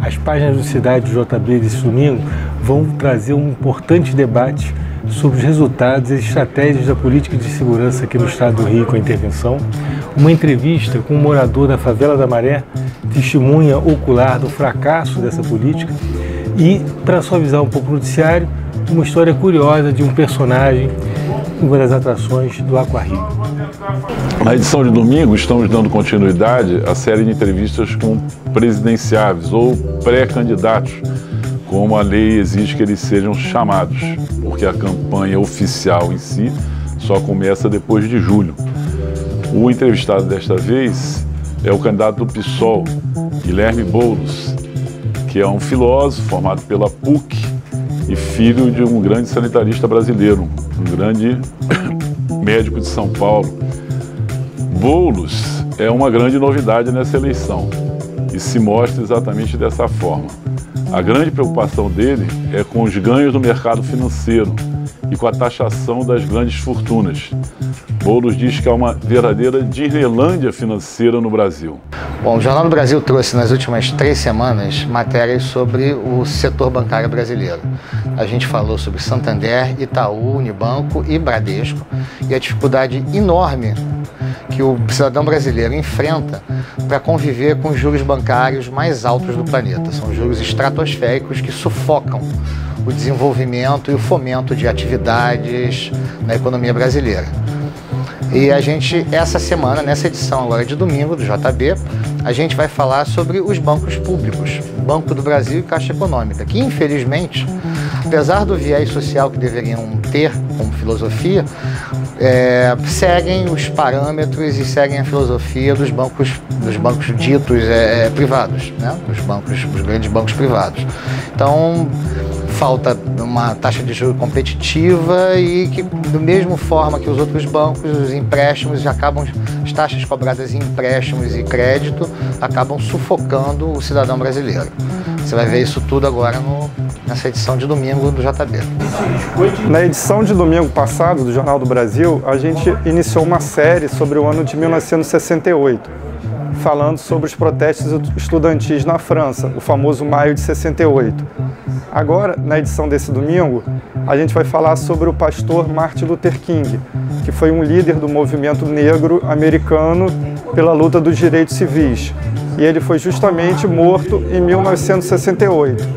As páginas do Cidade do JB desse domingo vão trazer um importante debate sobre os resultados e estratégias da política de segurança aqui no estado do Rio com a intervenção. Uma entrevista com um morador da favela da Maré, testemunha ocular do fracasso dessa política e, para suavizar um pouco o noticiário, uma história curiosa de um personagem, uma das atrações do Aquarrio. Na edição de domingo, estamos dando continuidade à série de entrevistas com presidenciáveis ou pré-candidatos, como a lei exige que eles sejam chamados, porque a campanha oficial em si só começa depois de julho. O entrevistado desta vez é o candidato do PSOL, Guilherme Boulos, que é um filósofo formado pela PUC e filho de um grande sanitarista brasileiro, um grande médico de São Paulo. Boulos é uma grande novidade nessa eleição e se mostra exatamente dessa forma. A grande preocupação dele é com os ganhos do mercado financeiro e com a taxação das grandes fortunas. Boulos diz que há uma verdadeira Disneylândia financeira no Brasil. Bom, o Jornal do Brasil trouxe nas últimas 3 semanas matérias sobre o setor bancário brasileiro. A gente falou sobre Santander, Itaú, Unibanco e Bradesco e a dificuldade enorme que o cidadão brasileiro enfrenta para conviver com os juros bancários mais altos do planeta. São juros estratosféricos que sufocam o desenvolvimento e o fomento de atividades na economia brasileira. E a gente, essa semana, nessa edição agora de domingo do JB, a gente vai falar sobre os bancos públicos, Banco do Brasil e Caixa Econômica, que infelizmente, apesar do viés social que deveriam ter como filosofia, seguem os parâmetros e seguem a filosofia dos bancos ditos privados, né? Os grandes bancos privados. Então, falta uma taxa de juros competitiva e que, da mesma forma que os outros bancos, os empréstimos as taxas cobradas em empréstimos e crédito acabam sufocando o cidadão brasileiro. Você vai ver isso tudo agora nessa edição de domingo do JB. Na edição de domingo passado do Jornal do Brasil, a gente iniciou uma série sobre o ano de 1968, falando sobre os protestos estudantis na França, o famoso Maio de 68. Agora, na edição desse domingo, a gente vai falar sobre o pastor Martin Luther King, que foi um líder do movimento negro americano pela luta dos direitos civis. E ele foi justamente morto em 1968.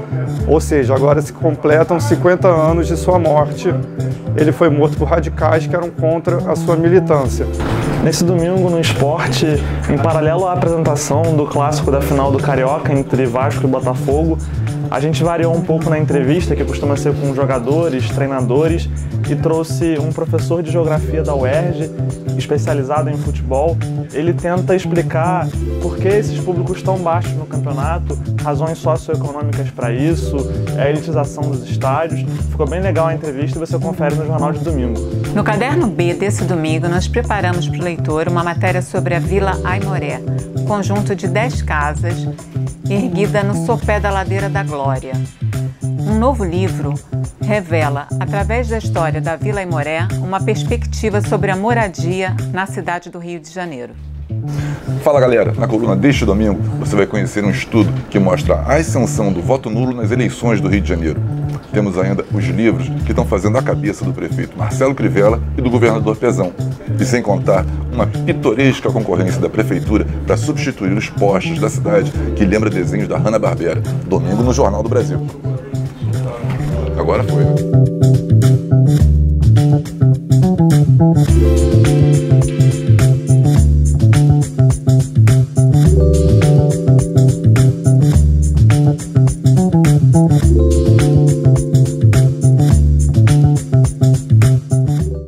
Ou seja, agora se completam 50 anos de sua morte. Ele foi morto por radicais que eram contra a sua militância. Nesse domingo, no esporte, em paralelo à apresentação do clássico da final do Carioca entre Vasco e Botafogo, a gente variou um pouco na entrevista, que costuma ser com jogadores, treinadores, e trouxe um professor de geografia da UERJ, especializado em futebol. Ele tenta explicar por que esses públicos tão baixos no campeonato, razões socioeconômicas para isso, a elitização dos estádios. Ficou bem legal a entrevista e você confere no Jornal de Domingo. No caderno B desse domingo, nós preparamos para o leitor uma matéria sobre a Vila Aimoré, conjunto de 10 casas, erguida no sopé da Ladeira da Glória. Um novo livro revela, através da história da Vila Aimoré, uma perspectiva sobre a moradia na cidade do Rio de Janeiro. Fala galera, na coluna deste domingo você vai conhecer um estudo que mostra a ascensão do voto nulo nas eleições do Rio de Janeiro. Temos ainda os livros que estão fazendo a cabeça do prefeito Marcelo Crivella e do governador Pezão. E sem contar uma pitoresca concorrência da prefeitura para substituir os postes da cidade que lembra desenhos da Hanna-Barbera. Domingo no Jornal do Brasil. Agora foi.